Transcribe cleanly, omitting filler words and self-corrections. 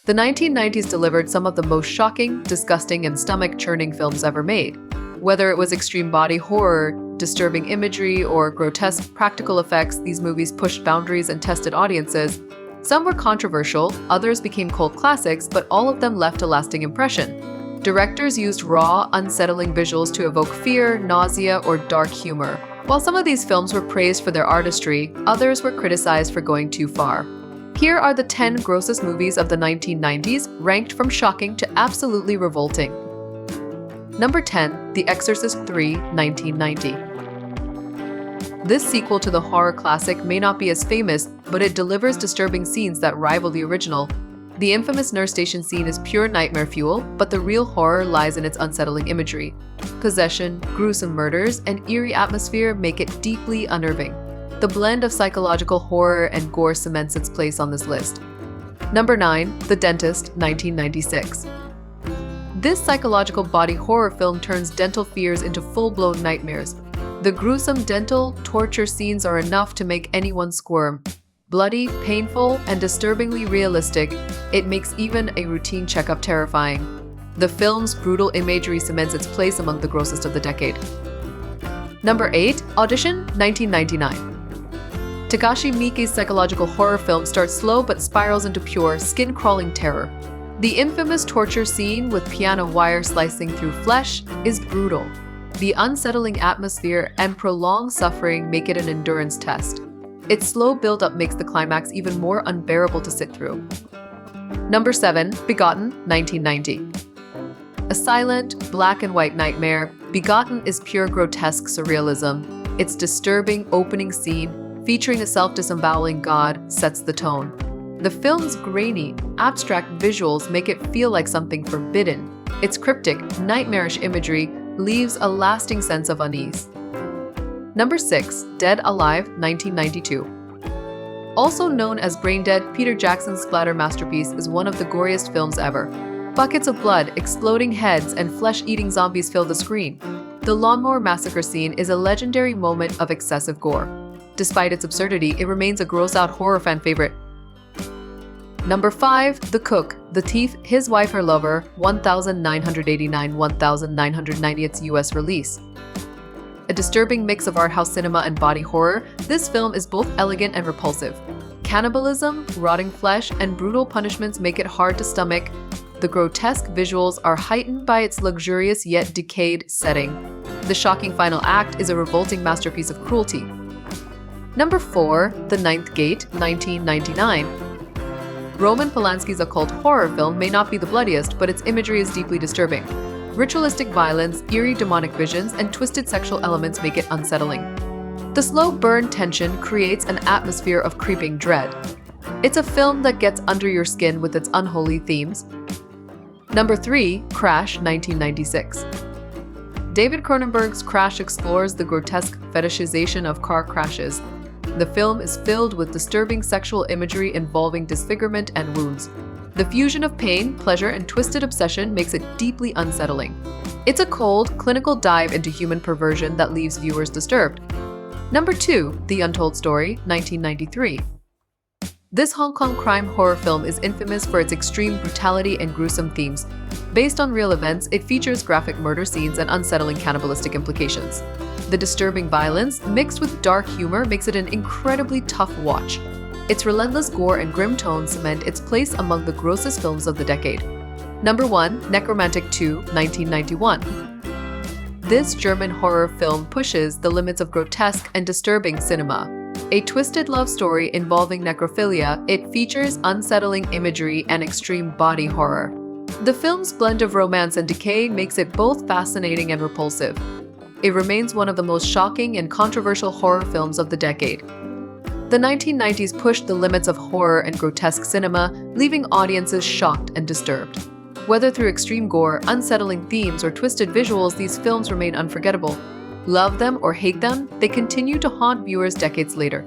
The 1990s delivered some of the most shocking, disgusting, and stomach-churning films ever made. Whether it was extreme body horror, disturbing imagery, or grotesque practical effects, these movies pushed boundaries and tested audiences. Some were controversial, others became cult classics, but all of them left a lasting impression. Directors used raw, unsettling visuals to evoke fear, nausea, or dark humor. While some of these films were praised for their artistry, others were criticized for going too far. Here are the 10 grossest movies of the 1990s, ranked from shocking to absolutely revolting. Number 10, The Exorcist III, 1990. This sequel to the horror classic may not be as famous, but it delivers disturbing scenes that rival the original. The infamous nurse station scene is pure nightmare fuel, but the real horror lies in its unsettling imagery. Possession, gruesome murders, and eerie atmosphere make it deeply unnerving. The blend of psychological horror and gore cements its place on this list. Number 9, The Dentist, 1996. This psychological body horror film turns dental fears into full-blown nightmares. The gruesome dental torture scenes are enough to make anyone squirm. Bloody, painful, and disturbingly realistic, it makes even a routine checkup terrifying. The film's brutal imagery cements its place among the grossest of the decade. Number 8, Audition, 1999. Takashi Miike's psychological horror film starts slow but spirals into pure, skin-crawling terror. The infamous torture scene with piano wire slicing through flesh is brutal. The unsettling atmosphere and prolonged suffering make it an endurance test. Its slow build-up makes the climax even more unbearable to sit through. Number 7, Begotten, 1990. A silent, black-and-white nightmare, Begotten is pure grotesque surrealism. Its disturbing opening scene, featuring a self-disemboweling god, sets the tone. The film's grainy, abstract visuals make it feel like something forbidden. Its cryptic, nightmarish imagery leaves a lasting sense of unease. Number 6, Dead Alive, 1992. Also known as Brain Dead, Peter Jackson's splatter masterpiece is one of the goriest films ever. Buckets of blood, exploding heads, and flesh-eating zombies fill the screen. The lawnmower massacre scene is a legendary moment of excessive gore. Despite its absurdity, it remains a gross-out horror fan favorite. Number 5, The Cook, The Thief, His Wife, Her Lover, 1989-1990th US release. A disturbing mix of art house cinema and body horror, this film is both elegant and repulsive. Cannibalism, rotting flesh, and brutal punishments make it hard to stomach. The grotesque visuals are heightened by its luxurious yet decayed setting. The shocking final act is a revolting masterpiece of cruelty. Number 4, The Ninth Gate, 1999. Roman Polanski's occult horror film may not be the bloodiest, but its imagery is deeply disturbing. Ritualistic violence, eerie demonic visions, and twisted sexual elements make it unsettling. The slow burn tension creates an atmosphere of creeping dread. It's a film that gets under your skin with its unholy themes. Number 3, Crash, 1996. David Cronenberg's Crash explores the grotesque fetishization of car crashes. The film is filled with disturbing sexual imagery involving disfigurement and wounds. The fusion of pain, pleasure, and twisted obsession makes it deeply unsettling. It's a cold, clinical dive into human perversion that leaves viewers disturbed. Number 2, The Untold Story, 1993. This Hong Kong crime horror film is infamous for its extreme brutality and gruesome themes. Based on real events, it features graphic murder scenes and unsettling cannibalistic implications. The disturbing violence, mixed with dark humor, makes it an incredibly tough watch. Its relentless gore and grim tones cement its place among the grossest films of the decade. Number 1, Necromantic 2, 1991. This German horror film pushes the limits of grotesque and disturbing cinema. A twisted love story involving necrophilia, it features unsettling imagery and extreme body horror. The film's blend of romance and decay makes it both fascinating and repulsive. It remains one of the most shocking and controversial horror films of the decade. The 1990s pushed the limits of horror and grotesque cinema, leaving audiences shocked and disturbed. Whether through extreme gore, unsettling themes, or twisted visuals, these films remain unforgettable. Love them or hate them, they continue to haunt viewers decades later.